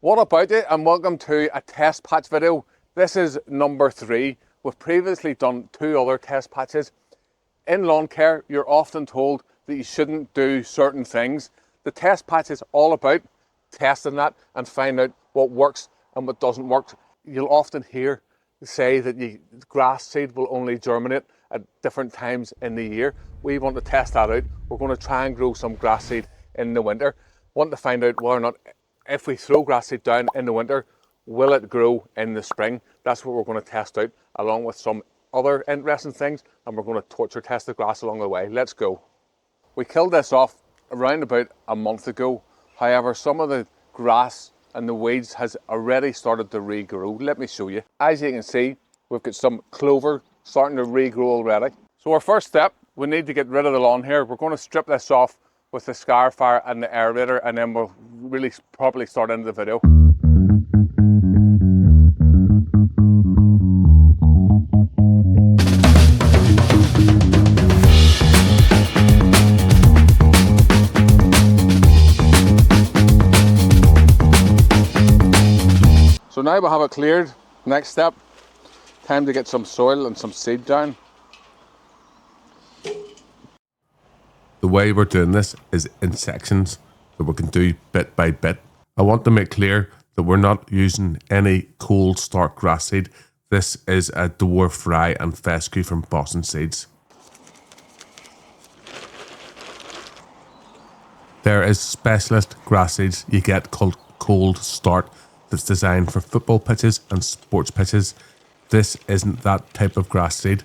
What about it, and welcome to a test patch video. This is number 3. We've previously done 2 other test patches. In lawn care, you're often told that you shouldn't do certain things. The test patch is all about testing that and find out what works and what doesn't work. You'll often hear say that grass seed will only germinate at different times in the year. We want to test that out. We're going to try and grow some grass seed in the winter. Want to find out whether or not, if we throw grass seed down in the winter, will it grow in the spring? That's what we're going to test out, along with some other interesting things, and we're going to torture test the grass along the way. Let's go. We killed this off around about a month ago. However, some of the grass and the weeds has already started to regrow. Let me show you. As you can see, we've got some clover starting to regrow already. So our first step, we need to get rid of the lawn here. We're going to strip this off with the scarifier and the aerator, and then we'll really properly start into the video. So now we have it cleared. Next step, time to get some soil and some seed down. The way we're doing this is in sections that we can do bit by bit. I want to make clear that we're not using any cold start grass seed. This is a dwarf, rye and fescue from Boston Seeds. There is specialist grass seeds you get called cold start that's designed for football pitches and sports pitches. This isn't that type of grass seed.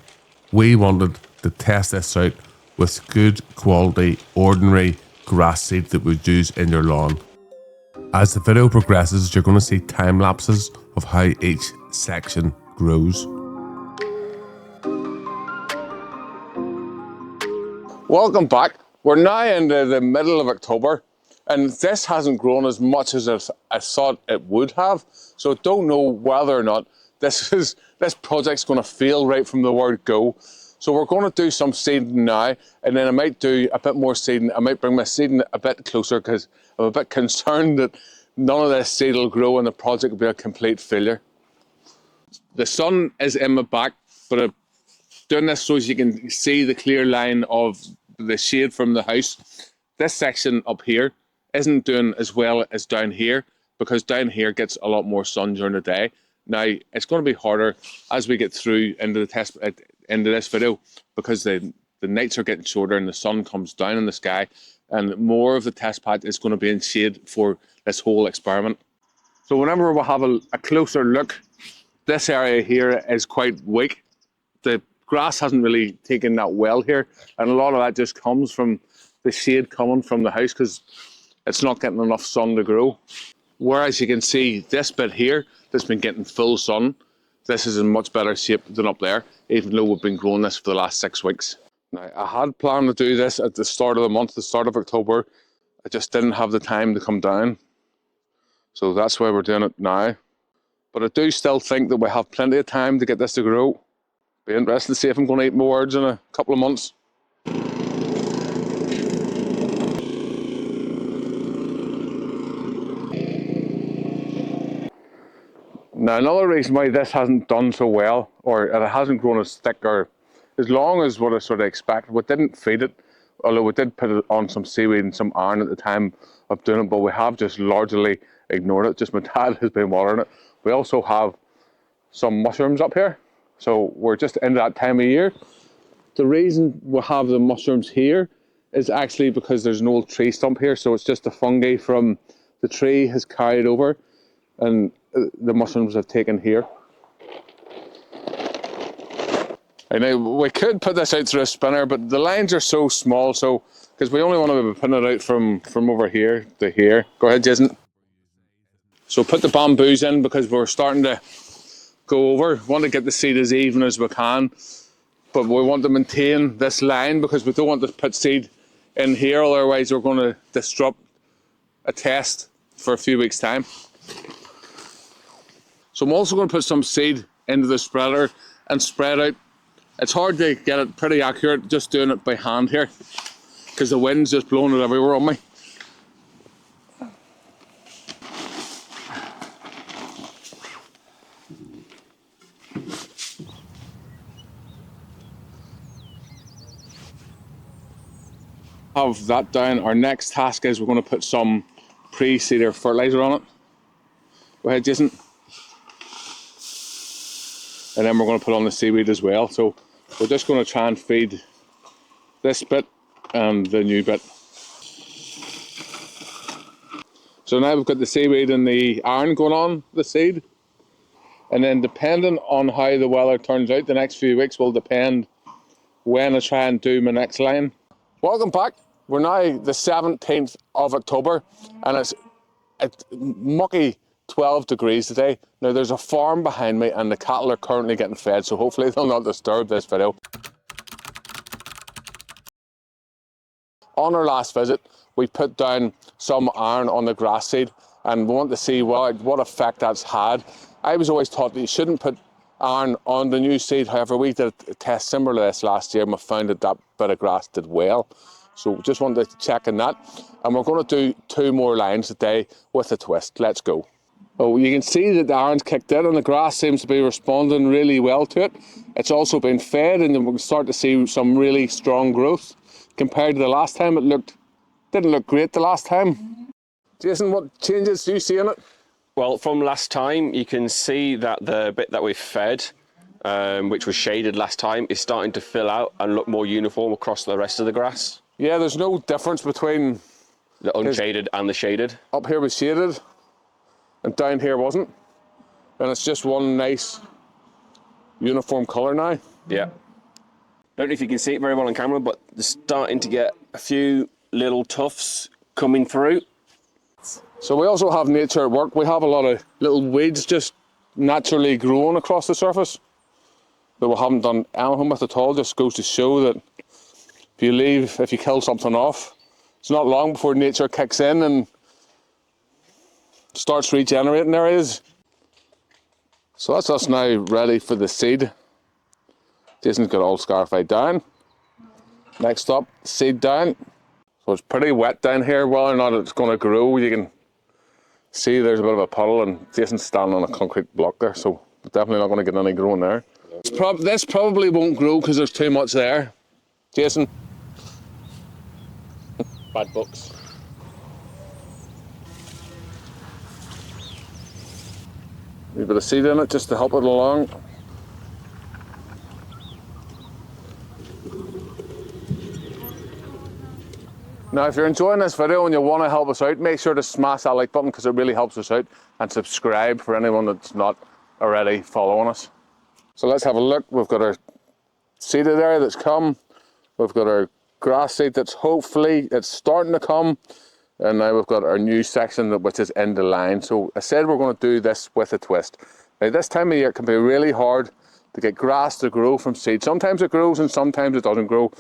We wanted to test this out with good quality, ordinary grass seed that we'd use in your lawn. As the video progresses, you're going to see time lapses of how each section grows. Welcome back. We're now into the middle of October, and this hasn't grown as much as I thought it would have. So I don't know whether or not this project's going to fail right from the word go. So we're going to do some seeding now, and then I might do a bit more seeding. I might bring my seeding a bit closer because I'm a bit concerned that none of this seed will grow and the project will be a complete failure. The sun is in my back, but I'm doing this so as you can see the clear line of the shade from the house. This section up here isn't doing as well as down here because down here gets a lot more sun during the day. Now, it's going to be harder as we get through into this video because the nights are getting shorter and the sun comes down in the sky, and more of the test patch is going to be in shade for this whole experiment. So whenever we'll have a closer look, this area here is quite weak. The grass hasn't really taken that well here, and a lot of that just comes from the shade coming from the house because it's not getting enough sun to grow. Whereas you can see this bit here that's been getting full sun, this is in much better shape than up there, even though we've been growing this for the last 6 weeks. Now, I had planned to do this at the start of the month, the start of October. I just didn't have the time to come down. So that's why we're doing it now. But I do still think that we have plenty of time to get this to grow. Be interested to see if I'm going to eat more words in a couple of months. Now, another reason why this hasn't done so well, or it hasn't grown as thick or as long as what I sort of expected, we didn't feed it, although we did put it on some seaweed and some iron at the time of doing it, but we have just largely ignored it. Just my dad has been watering it. We also have some mushrooms up here, so we're just into that time of year. The reason we have the mushrooms here is actually because there's an old tree stump here, so it's just the fungi from the tree has carried over, and the mushrooms have taken here. I know we could put this out through a spinner, but the lines are so small, so because we only want to be putting it out from over here to here. Go ahead, Jason. So put the bamboos in because we're starting to go over. We want to get the seed as even as we can, but we want to maintain this line because we don't want to put seed in here, otherwise we're going to disrupt a test for a few weeks' time. So I'm also going to put some seed into the spreader and spread out. It's hard to get it pretty accurate just doing it by hand here because the wind's just blowing it everywhere on me. Have that down. Our next task is we're going to put some pre-seeder fertiliser on it. Go ahead, Jason. And then we're going to put on the seaweed as well. So we're just going to try and feed this bit and the new bit. So now we've got the seaweed and the iron going on the seed. And then depending on how the weather turns out, the next few weeks will depend when I try and do my next line. Welcome back. We're now the 17th of October and it's mucky 12 degrees today. Now there's a farm behind me and the cattle are currently getting fed, so hopefully they'll not disturb this video. On our last visit, we put down some iron on the grass seed and we want to see what effect that's had. I was always taught that you shouldn't put iron on the new seed. However, we did a test similar to this last year and we found that that bit of grass did well. So just wanted to check on that. And we're going to do 2 more lines today with a twist. Let's go. Oh, you can see that the iron's kicked in and the grass seems to be responding really well to it. It's also been fed and then we can start to see some really strong growth. Compared to the last time, didn't look great the last time. Jason, what changes do you see in it? Well, from last time, you can see that the bit that we fed, which was shaded last time, is starting to fill out and look more uniform across the rest of the grass. Yeah, there's no difference between The unshaded and the shaded. up here was shaded and down here wasn't. And it's just one nice uniform colour now. Yeah. Don't know if you can see it very well on camera, but they're starting to get a few little tufts coming through. So we also have nature at work. We have a lot of little weeds just naturally growing across the surface that we haven't done anything with at all. Just goes to show that if you kill something off, it's not long before nature kicks in and starts regenerating areas. So that's us now ready for the seed. Jason's got all scarified down. Next up, seed down. So it's pretty wet down here. Whether or not it's going to grow, you can see there's a bit of a puddle and Jason's standing on a concrete block there, so definitely not going to get any growing there. This probably won't grow because there's too much there. Jason? Bad books. A bit of seed in it just to help it along. Now, if you're enjoying this video and you want to help us out, make sure to smash that like button because it really helps us out, and subscribe for anyone that's not already following us. So let's have a look. We've got our seeded area that's come. We've got our grass seed that's hopefully it's starting to come. And now we've got our new section which is in the line. So I said we're going to do this with a twist. Now this time of year it can be really hard to get grass to grow from seed. Sometimes it grows and sometimes it doesn't grow.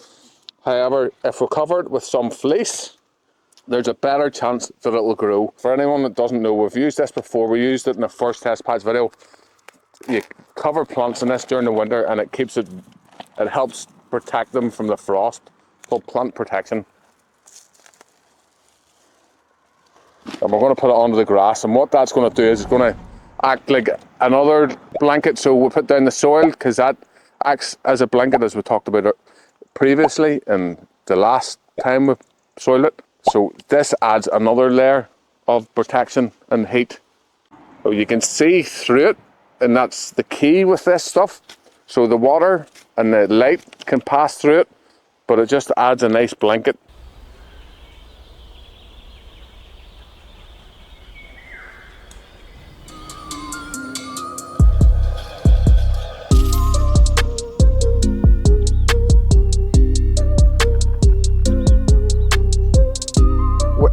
However, if we cover it with some fleece, there's a better chance that it will grow. For anyone that doesn't know, we've used this before. We used it in the first test patch video. You cover plants in this during the winter and it helps protect them from the frost. It's called plant protection. And we're going to put it onto the grass, and what that's going to do is it's going to act like another blanket. So we'll put down the soil because that acts as a blanket, as we talked about previously and the last time we soiled it. So this adds another layer of protection and heat. So you can see through it, and that's the key with this stuff. So the water and the light can pass through it, but it just adds a nice blanket.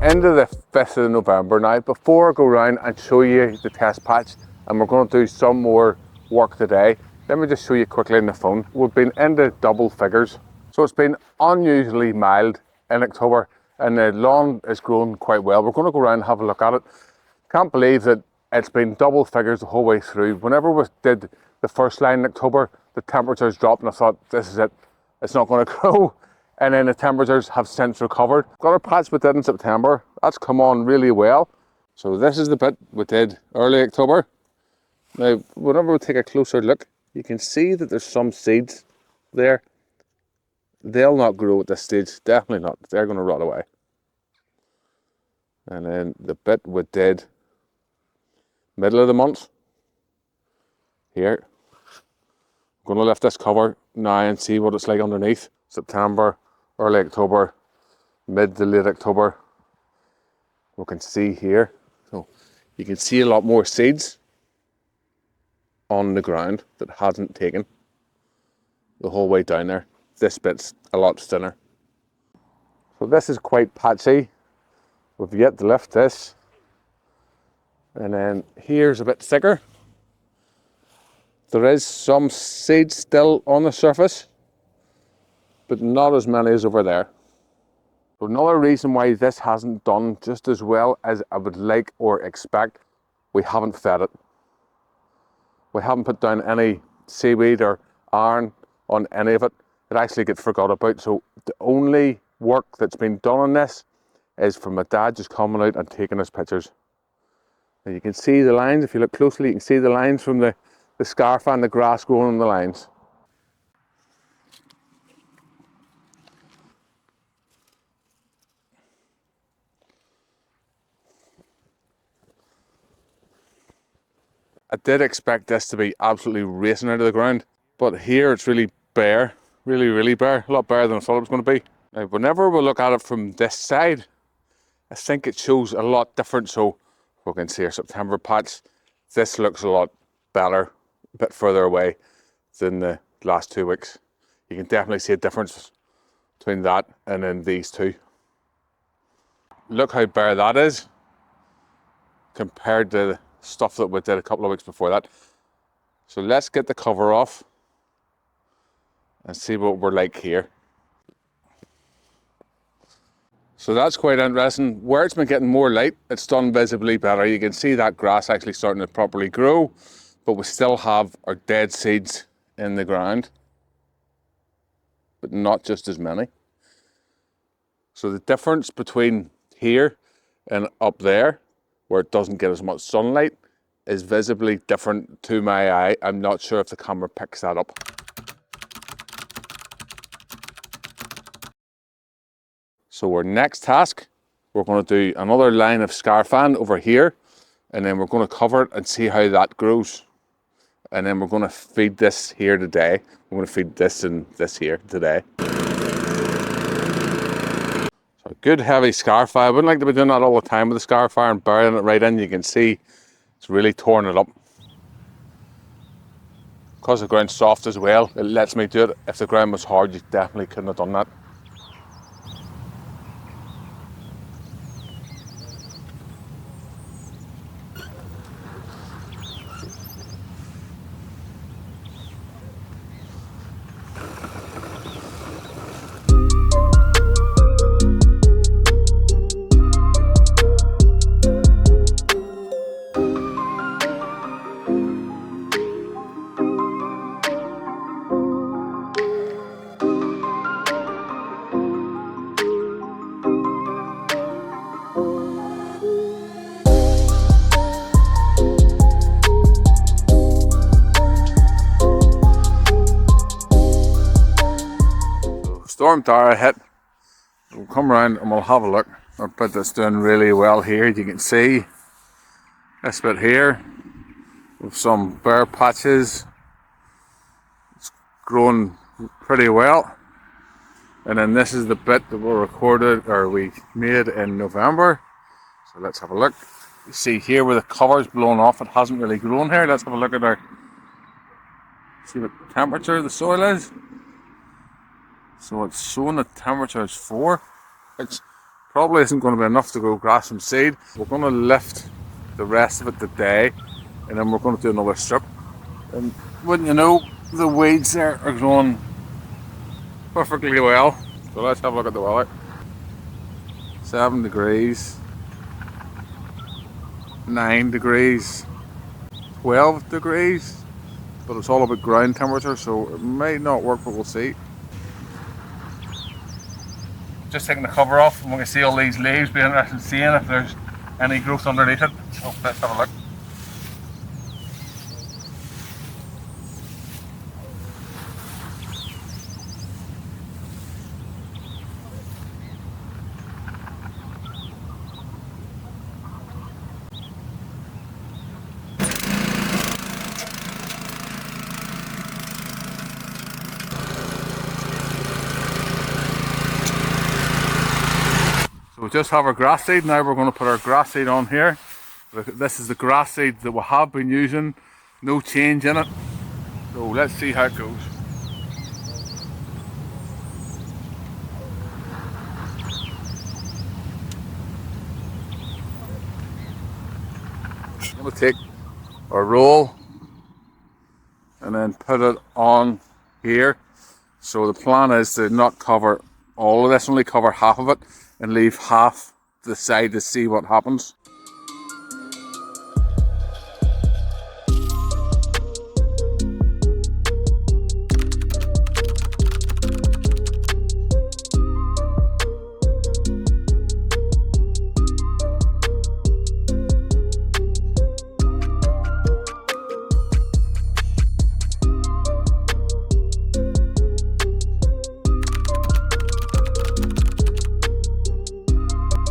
Into the 5th of November now. Before I go around and show you the test patch, and we're going to do some more work today, let me just show you quickly on the phone. We've been into double figures, so it's been unusually mild in October and the lawn is growing quite well. We're going to go around and have a look at it. Can't believe that it's been double figures the whole way through. Whenever we did the first line in October, the temperatures dropped and I thought, this is it, it's not going to grow. And then the temperatures have since recovered. Got our patch we did in September. That's come on really well. So this is the bit we did early October. Now, whenever we take a closer look, you can see that there's some seeds there. they'll not grow at this stage, definitely not. They're going to rot away. And then the bit we did middle of the month, here, I'm going to lift this cover now and see what it's like underneath. September, early October, mid to late October. We can see here, so you can see a lot more seeds on the ground that hasn't taken the whole way down there. This bit's a lot thinner. So this is quite patchy. We've yet to lift this. And then here's a bit thicker. There is some seed still on the surface, but not as many as over there. So another reason why this hasn't done just as well as I would like or expect, we haven't fed it. We haven't put down any seaweed or iron on any of it. It actually gets forgot about. So the only work that's been done on this is for my dad just coming out and taking us pictures. And you can see the lines, if you look closely, you can see the lines from the scarf and the grass growing on the lines. I did expect this to be absolutely racing out of the ground, but here it's really bare, really bare, a lot better than I thought it was going to be. Now, whenever we look at it from this side, I think it shows a lot different. So we can see our September patch. This looks a lot better, a bit further away than the last 2 weeks. You can definitely see a difference between that and then these two. Look how bare that is compared to the stuff that we did a couple of weeks before that. So let's get the cover off and see what we're like here. So that's quite interesting. Where it's been getting more light, it's done visibly better. You can see that grass actually starting to properly grow, but we still have our dead seeds in the ground, but not just as many. So the difference between here and up there, where it doesn't get as much sunlight, is visibly different to my eye. I'm not sure if the camera picks that up. So our next task, we're going to do another line of scarfan over here, and then we're going to cover it and see how that grows. And then we're going to feed this here today. We're going to feed this and this here today. So a good heavy scarf fire. I wouldn't like to be doing that all the time with the scarf fire and burying it right in. You can see it's really torn it up. Because the ground's soft as well, it lets me do it. If the ground was hard, you definitely couldn't have done that. Storm Tara hit. We'll come around and we'll have a look. Our bit that's doing really well here. You can see this bit here with some bare patches. It's growing pretty well. And then this is the bit that we recorded or we made in November. So let's have a look. You see here where the cover's blown off, it hasn't really grown here. Let's have a look at our, see what temperature the soil is. So it's showing the temperature is 4. It probably isn't going to be enough to grow grass and seed. We're going to lift the rest of it today, and then we're going to do another strip. And wouldn't you know, the weeds there are growing perfectly well. So let's have a look at the weather. 7 degrees, 9 degrees, 12 degrees, but it's all about ground temperature, so it might not work, but we'll see. Just taking the cover off and we can see all these leaves. Be interested in seeing if there's any growth underneath it. So let's have a look. we just have our grass seed. Now we're going to put our grass seed on here. This is the grass seed that we have been using. No change in it. So let's see how it goes. I'm going to take our roll and then put it on here. So the plan is to not cover all of this, only cover half of it and leave half to the side to see what happens.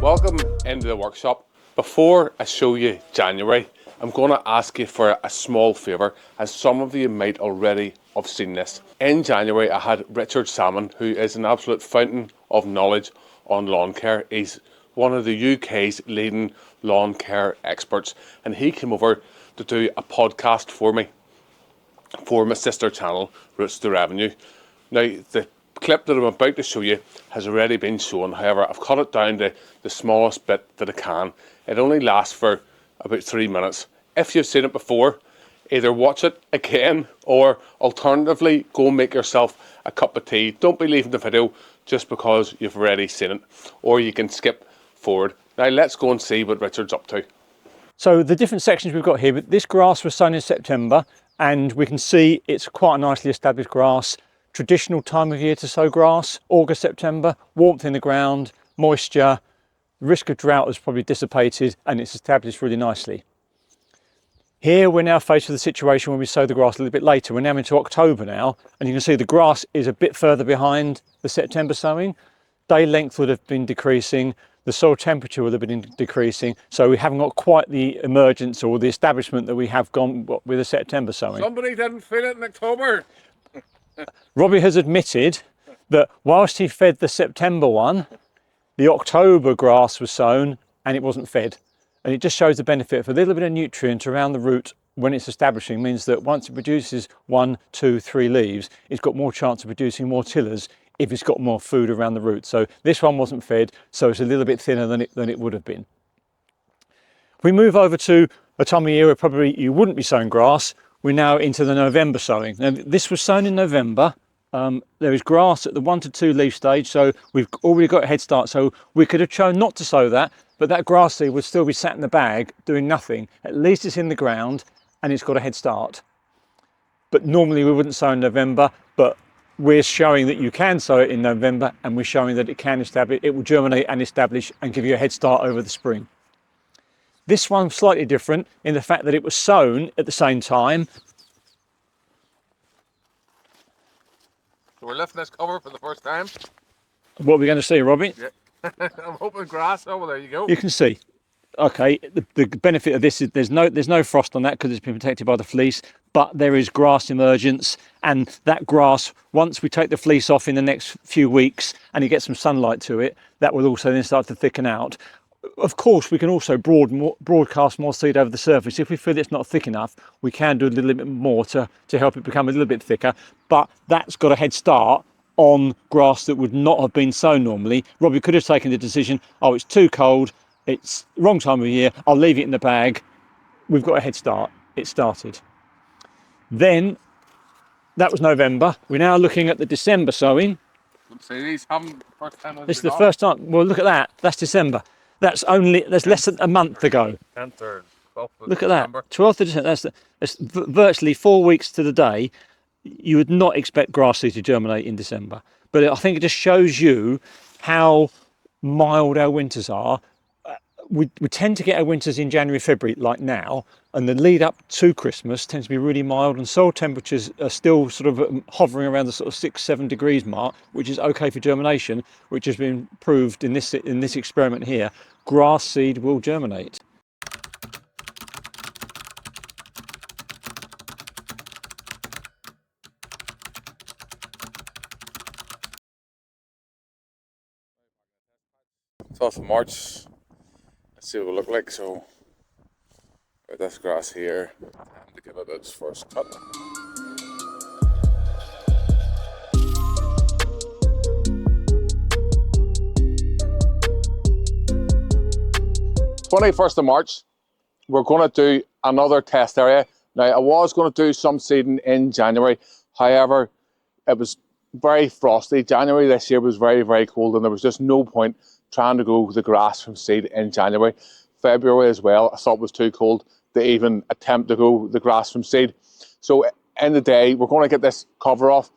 Welcome into the workshop. Before I show you January, I'm going to ask you for a small favour, as some of you might already have seen this. In January, I had Richard Salmon, who is an absolute fountain of knowledge on lawn care. He's one of the UK's leading lawn care experts, and he came over to do a podcast for me for my sister channel, Roots to Revenue. Now, the clip that I'm about to show you has already been shown. However, I've cut it down to the smallest bit that I can. It only lasts for about 3 minutes. If you've seen it before, either watch it again or alternatively go and make yourself a cup of tea. Don't be leaving the video just because you've already seen it, or you can skip forward. Now let's go and see what Richard's up to. So the different sections we've got here, but this grass was sown in September, and we can see it's quite a nicely established grass. Traditional time of year to sow grass, August, September, warmth in the ground, moisture, the risk of drought has probably dissipated, and it's established really nicely. Here we're now faced with a situation when we sow the grass a little bit later. We're now into October now, and you can see the grass is a bit further behind the September sowing. Day length would have been decreasing, the soil temperature would have been decreasing, so we haven't got quite the emergence or the establishment that we have gone with the September sowing. Somebody didn't feel it in October. Robbie has admitted that whilst he fed the September one, the October grass was sown and it wasn't fed. And it just shows the benefit of a little bit of nutrient around the root when it's establishing. Means that once it produces 1, 2, 3 leaves, it's got more chance of producing more tillers if it's got more food around the root. So this one wasn't fed, so it's a little bit thinner than it would have been. If we move over to a time of year where probably you wouldn't be sowing grass, we're now into the November sowing. Now this was sown in November. There is grass at the 1 to 2 leaf stage, so we've already got a head start. So we could have chosen not to sow that, but that grass seed would still be sat in the bag doing nothing. At least it's in the ground and it's got a head start. But normally we wouldn't sow in November, but we're showing that you can sow it in November, and we're showing that it can establish, it will germinate and establish and give you a head start over the spring. This one's slightly different in the fact that it was sown at the same time. So we're lifting this cover for the first time. What are we going to see, Robbie? Yeah. I'm hoping grass. Oh, well, there you go. You can see. Okay, the benefit of this is there's no frost on that because it's been protected by the fleece, but there is grass emergence, and that grass, once we take the fleece off in the next few weeks and you get some sunlight to it, that will also then start to thicken out. Of course, we can also broadcast more seed over the surface. If we feel it's not thick enough, we can do a little bit more to help it become a little bit thicker, but that's got a head start on grass that would not have been sown normally. Robbie could have taken the decision, oh, it's too cold, it's the wrong time of year, I'll leave it in the bag. We've got a head start. It started. Then, that was November. We're now looking at the December sowing. See, these haven't first time. This is the first time. Well, look at that. That's December. That's less than a month ago. 10th or 12th of Look at December. that. 12th of December. That's virtually 4 weeks to the day. You would not expect grass seed to germinate in December. But I think it just shows you how mild our winters are. We tend to get our winters in January, February, like now, and the lead up to Christmas tends to be really mild, and soil temperatures are still sort of hovering around the sort of 6-7 degrees mark, which is okay for germination, which has been proved in this experiment here. Grass seed will germinate. 12th of March. Let's see what it will look like. So with this grass here, time to give it its first cut. "21st of March, we're going to do another test area. Now, I was going to do some seeding in January. However, it was very frosty. January this year was very, very cold, and there was just no point trying to grow the grass from seed in January. February as well, I thought it was too cold to even attempt to grow the grass from seed. So in the day, we're going to get this cover off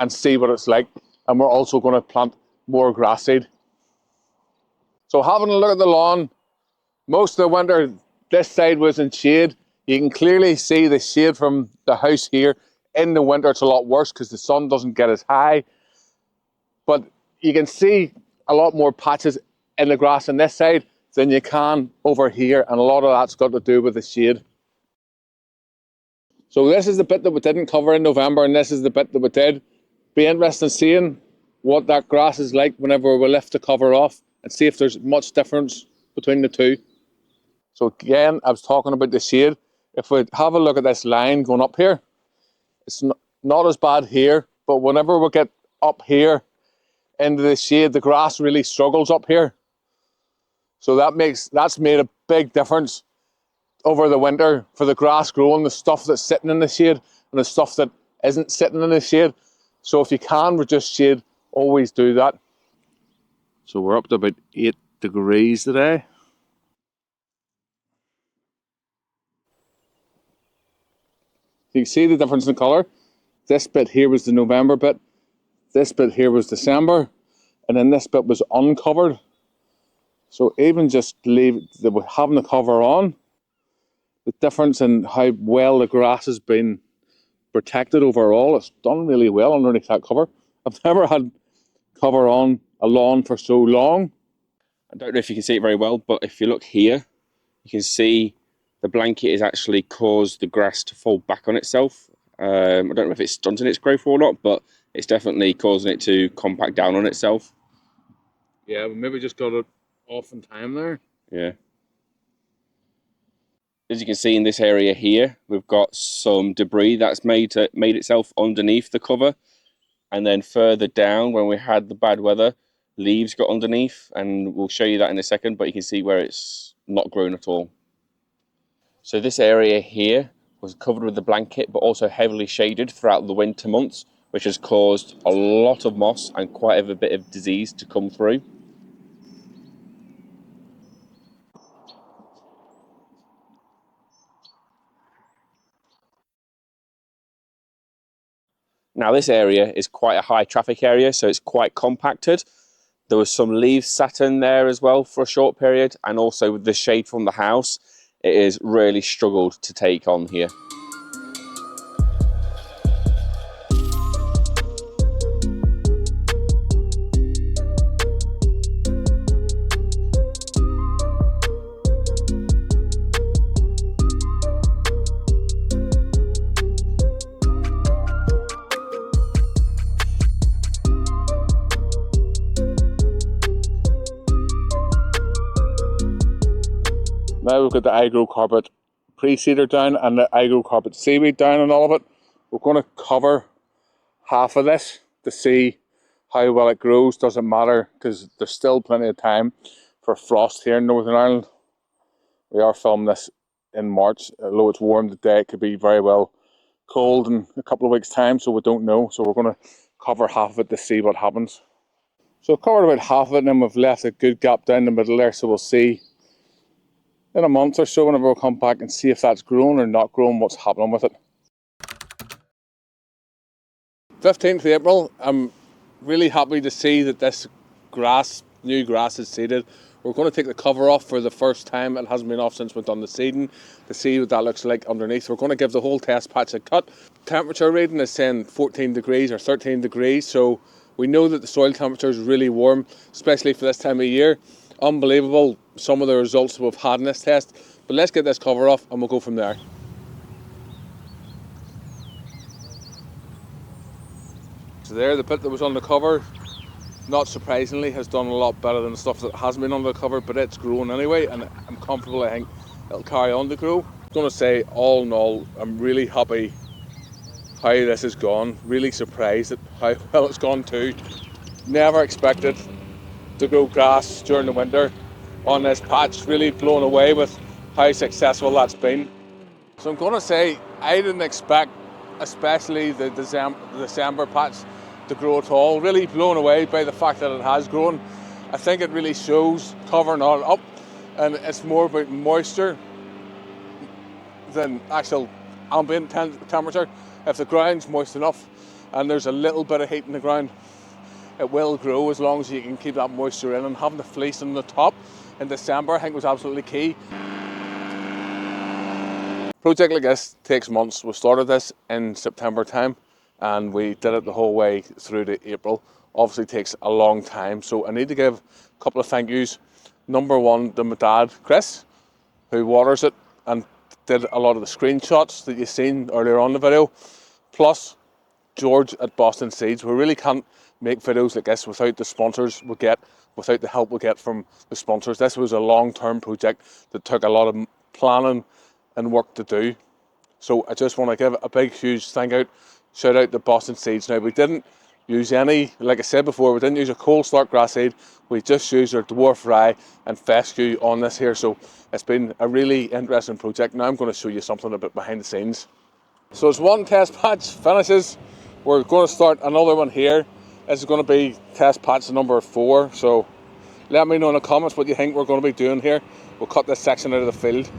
and see what it's like. And we're also going to plant more grass seed. So having a look at the lawn, most of the winter, this side was in shade. You can clearly see the shade from the house here. In the winter, it's a lot worse because the sun doesn't get as high. But you can see a lot more patches in the grass on this side than you can over here. And a lot of that's got to do with the shade. So this is the bit that we didn't cover in November, and this is the bit that we did. Be interested in seeing what that grass is like whenever we lift the cover off and see if there's much difference between the two. So again, I was talking about the shade. If we have a look at this line going up here, it's not as bad here, but whenever we get up here into the shade, the grass really struggles up here. So that's made a big difference over the winter for the grass growing, the stuff that's sitting in the shade and the stuff that isn't sitting in the shade. So if you can reduce shade, always do that. So we're up to about 8 degrees today. You can see the difference in colour. This bit here was the November bit. This bit here was December. And then this bit was uncovered. So even just having the cover on, the difference in how well the grass has been protected overall, it's done really well underneath that cover. I've never had cover on a lawn for so long. I don't know if you can see it very well, but if you look here, you can see the blanket has actually caused the grass to fold back on itself. I don't know if it's stunting its growth or not, but it's definitely causing it to compact down on itself. Yeah, we maybe just got it off in time there. Yeah. As you can see in this area here, we've got some debris that's made itself underneath the cover. And then further down, when we had the bad weather, leaves got underneath, and we'll show you that in a second, but you can see where it's not grown at all. So this area here was covered with the blanket, but also heavily shaded throughout the winter months, which has caused a lot of moss and quite a bit of disease to come through. Now this area is quite a high traffic area, so it's quite compacted. There was some leaves sat in there as well for a short period, and also with the shade from the house, it has really struggled to take on here. Now we've got the agrocarpet pre-seeder down and the agrocarpet seaweed down and all of it. We're going to cover half of this to see how well it grows. Doesn't matter because there's still plenty of time for frost here in Northern Ireland. We are filming this in March. Although it's warm today, it could be very well cold in a couple of weeks' time, so we don't know. So we're going to cover half of it to see what happens. So I've covered about half of it, and then we've left a good gap down the middle there, so we'll see in a month or so whenever we'll come back and see if that's grown or not grown, what's happening with it. 15th of April, I'm really happy to see that this new grass is seeded. We're going to take the cover off for the first time. It hasn't been off since we've done the seeding to see what that looks like underneath. We're going to give the whole test patch a cut. Temperature reading is saying 14 degrees or 13 degrees, so we know that the soil temperature is really warm, especially for this time of year. Unbelievable some of the results we've had in this test, but let's get this cover off and we'll go from there. So there, the bit that was on the cover not surprisingly, has done a lot better than the stuff that hasn't been under the cover, but it's grown anyway, and I'm comfortable. I think it'll carry on to grow. I'm going to say, all in all, I'm really happy how this has gone. Really surprised at how well it's gone too. Never expected to grow grass during the winter on this patch. Really blown away with how successful that's been. So I'm going to say I didn't expect, especially the December patch, to grow at all. Really blown away by the fact that it has grown. I think it really shows covering all up, and it's more about moisture than actual ambient temperature. If the ground's moist enough and there's a little bit of heat in the ground, it will grow as long as you can keep that moisture in. And having the fleece on the top in December, I think, was absolutely key. Project like this takes months. We started this in September time and we did it the whole way through to April. Obviously takes a long time, so I need to give a couple of thank yous. Number one, to my dad, Chris, who waters it and did a lot of the screenshots that you've seen earlier on in the video, plus George at Boston Seeds. We really can't make videos like this without the sponsors we get, without the help we get from the sponsors. This was a long-term project that took a lot of planning and work to do. So I just want to give a big, huge shout out to Boston Seeds. Now, we didn't use any, like I said before, we didn't use a cold start grass seed. We just used our dwarf rye and fescue on this here. So it's been a really interesting project. Now I'm going to show you something a bit behind the scenes. So as one test patch finishes, we're going to start another one here. This is going to be test patch number 4. So let me know in the comments what you think we're going to be doing here. We'll cut this section out of the field